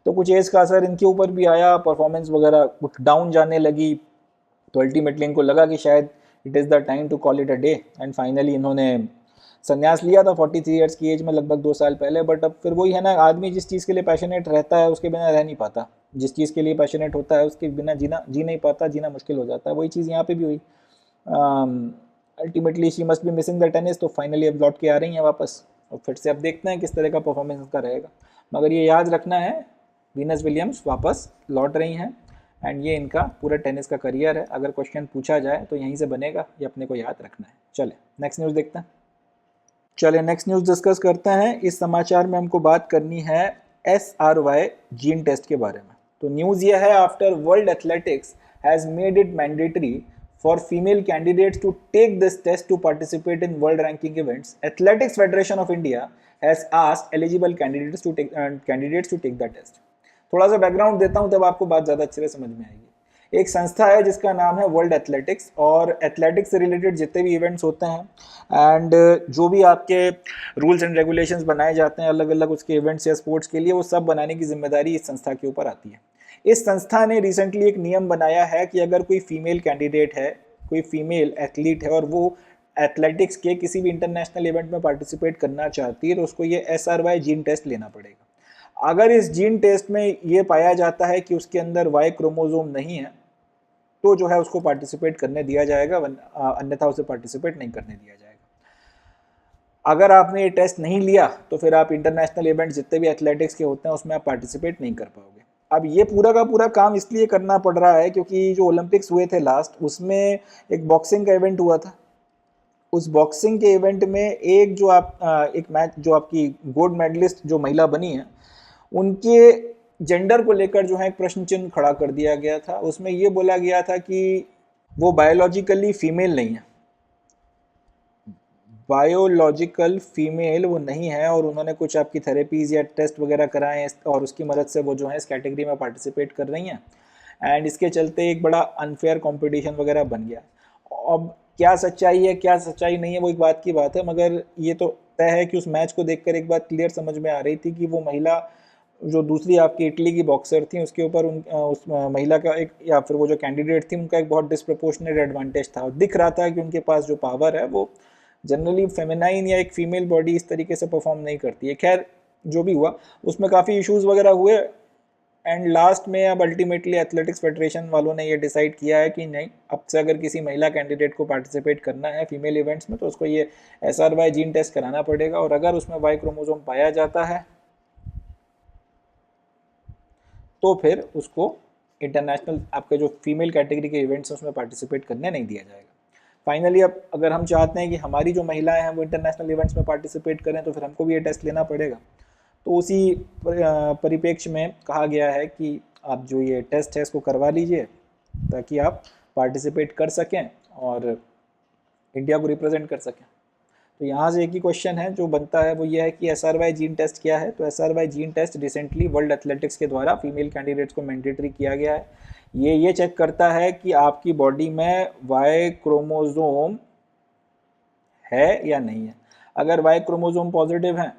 तो कुछ एज का असर इनके ऊपर भी आया, परफॉर्मेंस वगैरह कुछ डाउन जाने लगी। तो अल्टीमेटली इनको लगा कि शायद it is the time to call it a day, and finally इन्होंने संन्यास लिया था 43 ईयर्स की एज में, लगभग 2 साल पहले। बट अब फिर वही है ना, आदमी जिस चीज़ के लिए पैशनेट रहता है उसके बिना रह नहीं पाता, जिस चीज़ के लिए पैशनेट होता है उसके बिना जी नहीं पाता, जीना मुश्किल हो जाता है। वही चीज़ यहाँ पे भी हुई। Ultimately she must be missing the tennis, तो फाइनली अब लौट के आ रही हैं वापस, और फिर से अब देखते हैं किस तरह का परफॉर्मेंस का रहेगा। मगर ये याद रखना है, वीनस विलियम्स वापस लौट रही हैं, एंड ये इनका पूरा टेनिस का करियर है। अगर क्वेश्चन पूछा जाए तो यहीं से बनेगा, ये अपने को याद रखना है। चले नेक्स्ट न्यूज़ देखते हैं। चलिए नेक्स्ट न्यूज़ डिस्कस करते हैं। इस समाचार में हमको बात करनी है SRY जीन टेस्ट के बारे में। तो न्यूज़ यह है, after World Athletics has made it mandatory for female candidates to take this test to participate in world ranking events, Athletics Federation of India has asked eligible candidates to take the test. थोड़ा सा बैकग्राउंड देता हूँ, तब आपको बात ज़्यादा अच्छे से समझ में आएगी। एक संस्था है जिसका नाम है वर्ल्ड एथलेटिक्स, और एथलेटिक्स से रिलेटेड जितने भी इवेंट्स होते हैं एंड जो भी आपके रूल्स एंड रेगुलेशंस बनाए जाते हैं अलग अलग उसके इवेंट्स या स्पोर्ट्स के लिए, वो सब बनाने की जिम्मेदारी इस संस्था के ऊपर आती है। इस संस्था ने रिसेंटली एक नियम बनाया है कि अगर कोई फीमेल कैंडिडेट है, कोई फीमेल एथलीट है, और वो एथलेटिक्स के किसी भी इंटरनेशनल इवेंट में पार्टिसिपेट करना चाहती है, तो उसको ये SRY जीन टेस्ट लेना पड़ेगा। अगर इस जीन टेस्ट में ये पाया जाता है कि उसके अंदर Y क्रोमोसोम नहीं है, तो जो है उसको पार्टिसिपेट करने दिया जाएगा, अन्यथा उसे पार्टिसिपेट नहीं करने दिया जाएगा। अगर आपने ये टेस्ट नहीं लिया तो फिर आप इंटरनेशनल इवेंट जितने भी एथलेटिक्स के होते हैं उसमें आप पार्टिसिपेट नहीं कर पाओगे। अब ये पूरा का पूरा काम इसलिए करना पड़ रहा है क्योंकि जो ओलंपिक्स हुए थे लास्ट, उसमें एक बॉक्सिंग का इवेंट हुआ था। उस बॉक्सिंग के इवेंट में एक मैच जो आपकी गोल्ड मेडलिस्ट जो महिला बनी है, उनके जेंडर को लेकर जो है एक प्रश्न चिन्ह खड़ा कर दिया गया था। उसमें ये बोला गया था कि वो बायोलॉजिकली फीमेल नहीं है, बायोलॉजिकल फीमेल वो नहीं है, और उन्होंने कुछ आपकी थेरेपीज़ या टेस्ट वगैरह कराए हैं और उसकी मदद से वो जो है इस कैटेगरी में पार्टिसिपेट कर रही हैं। एंड इसके चलते एक बड़ा अनफेयर कंपटीशन वगैरह बन गया। अब क्या सच्चाई है क्या सच्चाई नहीं है वो एक बात की बात है, मगर ये तो तय है कि उस मैच को देखकर एक बात क्लियर समझ में आ रही थी कि वो महिला जो दूसरी आपकी इटली की बॉक्सर थी उसके ऊपर उस महिला का एक, या फिर वो जो कैंडिडेट थी उनका एक बहुत डिस्प्रपोर्शनेट एडवांटेज था। दिख रहा था कि उनके पास जो पावर है वो जनरली फेमिनाइन या एक फीमेल बॉडी इस तरीके से परफॉर्म नहीं करती है। खैर जो भी हुआ उसमें काफ़ी इश्यूज वगैरह हुए, एंड लास्ट में अब अल्टीमेटली एथलेटिक्स फेडरेशन वालों ने ये डिसाइड किया है कि नहीं, अब से अगर किसी महिला कैंडिडेट को पार्टिसिपेट करना है फीमेल इवेंट्स में तो उसको ये SRY जीन टेस्ट कराना पड़ेगा, और अगर उसमें Y क्रोमोसोम पाया जाता है तो फिर उसको इंटरनेशनल आपके जो फीमेल कैटेगरी के इवेंट्स हैं उसमें पार्टिसिपेट करने नहीं दिया जाएगा। फाइनली अब अगर हम चाहते हैं कि हमारी जो महिलाएं हैं वो इंटरनेशनल इवेंट्स में पार्टिसिपेट करें तो फिर हमको भी ये टेस्ट लेना पड़ेगा। तो उसी परिप्रेक्ष्य में कहा गया है कि आप जो ये टेस्ट है इसको करवा लीजिए ताकि आप पार्टिसिपेट कर सकें और इंडिया को रिप्रेजेंट कर सकें। तो यहाँ से एक ही क्वेश्चन है जो बनता है, वो ये है कि SRY जीन टेस्ट क्या है। तो SRY gene test recently World Athletics के द्वारा फीमेल कैंडिडेट्स को मैंडेटरी किया गया है। ये चेक करता है कि आपकी बॉडी में वाई क्रोमोसोम है या नहीं है। अगर वाई क्रोमोसोम पॉजिटिव है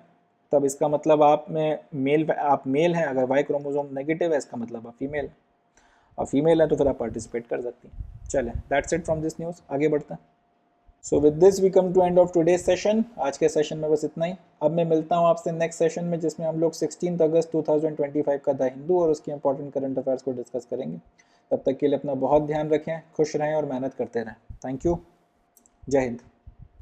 तब इसका मतलब आप मेल हैं, अगर वाई क्रोमोसोम नेगेटिव है इसका मतलब आप फीमेल हैं, और फीमेल है तो फिर आप पार्टिसिपेट कर सकती हैं। चलें, that's it from this news, आगे बढ़ते हैं। So with this we come to end of today's session. आज के सेशन में बस इतना ही। अब मैं मिलता हूँ आपसे नेक्स्ट सेशन में, जिसमें हम लोग 16 अगस्त 2025 का द हिंदू और उसकी इंपॉर्टेंट करंट अफेयर्स को डिस्कस करेंगे। तब तक के लिए अपना बहुत ध्यान रखें, खुश रहें और मेहनत करते रहें। Thank you. जय हिंद।